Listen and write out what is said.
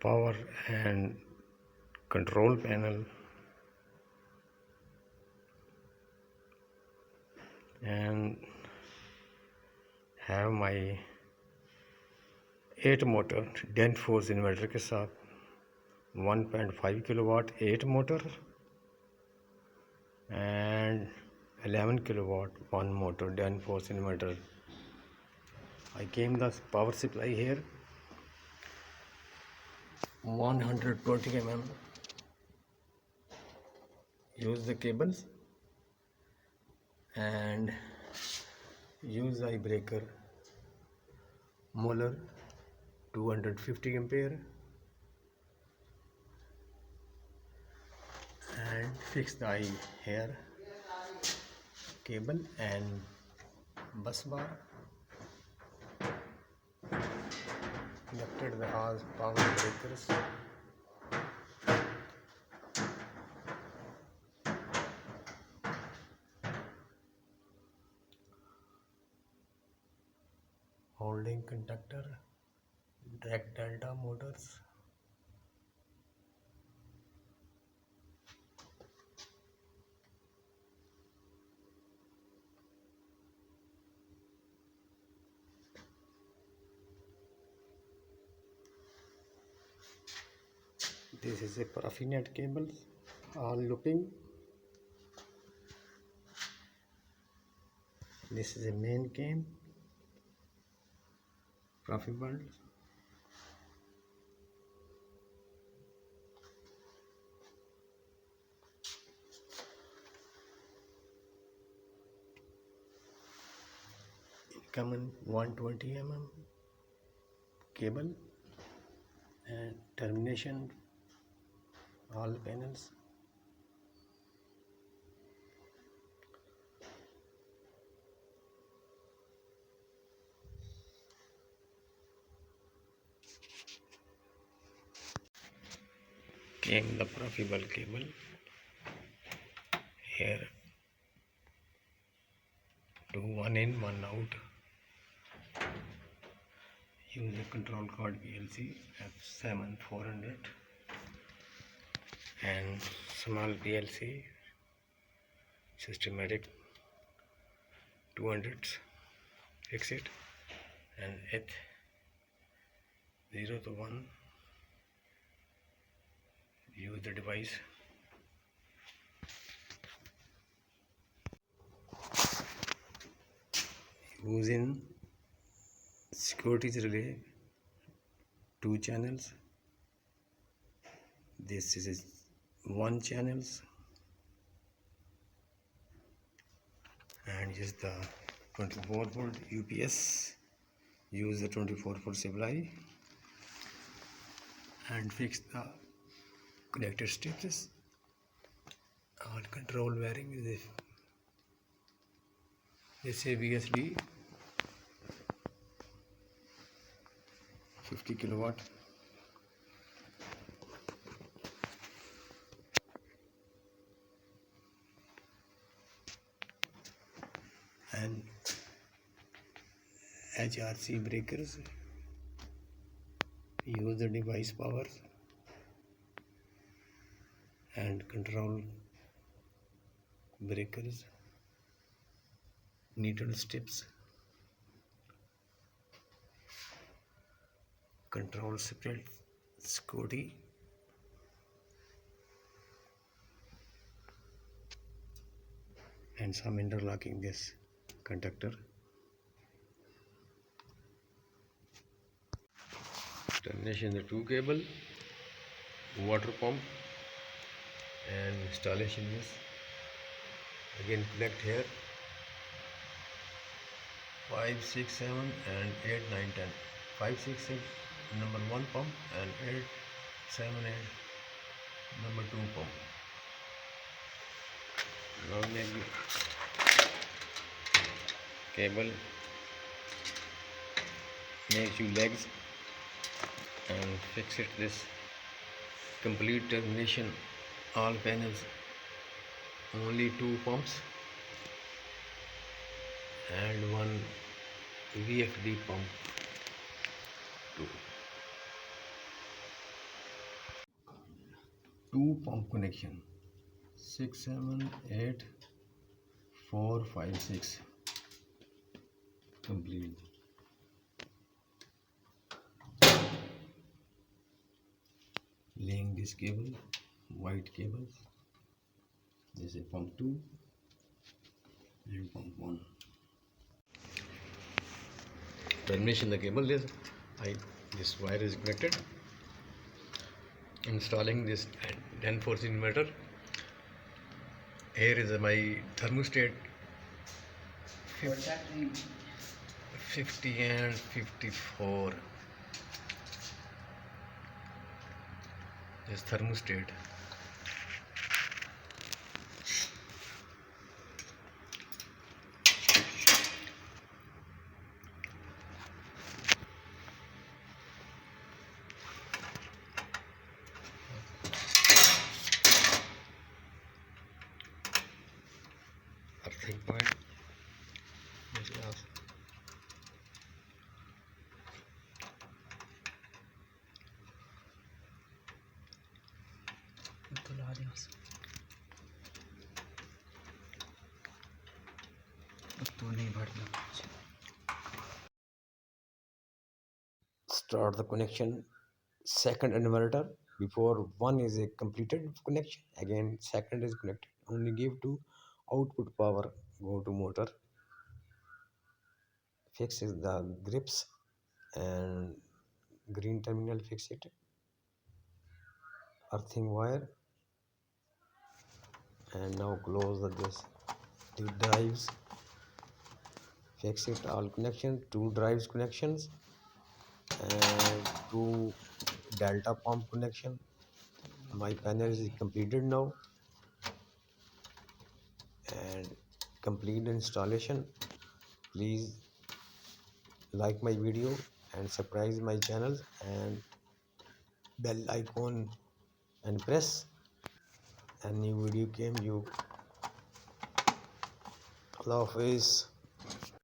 power and control panel, and have my 8 motor dent force inverter के साथ 1.5 kilowatt 8 motor and 11 kilowatt 1 motor dent force inverter. I came the power supply here 120 mm. Use the cables and use eye breaker molar 250 ampere and fix the eye here cable and bus bar. Connected the power breakers. Holding conductor, direct delta motors. This is a paraffinet cable, all looping. This is a main cam, paraffi bundle. Common 120 mm cable and termination all panels. Came the profitable cable here to 1 in 1 out. Use a control card PLC F7400 and small PLC systematic 200. Fix it and at 0 to 1 use the device. Using security relay 2 channels. This is 1 channels and is the 24 volt UPS. Use the 24 volt supply and fix the connected strips. All control wiring is this ABSD 50 kilowatt and HRC breakers. Use the device power and control breakers, needle strips, control separate security, and some interlocking this conductor. Termination the 2 cable, water pump, and installation is again connect here 5, 6, 7 and 8, 9, 10. 5, 6, 6 number 1 pump and 8, 7, 8 number 2 pump. Now maybe cable make few legs and fix it this complete termination all panels, only 2 pumps and 1 VFD pump 2. two pump connection 6 7 8 4 5 6 complete. Laying this cable, white cables. This is pump 2 and pump 1. Termination the cable is this wire is connected. Installing this 10 40 inverter. Here is my thermostat 50 and 54. This thermostat. Earthing point. This is also. Start the connection. Second inverter. Before one is a completed connection, again second is connected. Only give to output power. Go to motor. Fixes the grips and green terminal. Fix it. Earthing wire. And now close this. The drives. Fix it all connection. Two drives connections and two delta pump connection. My panel is completed now and complete installation. Please like my video and subscribe my channel and bell icon and press, and new video came you. Allah Hafiz.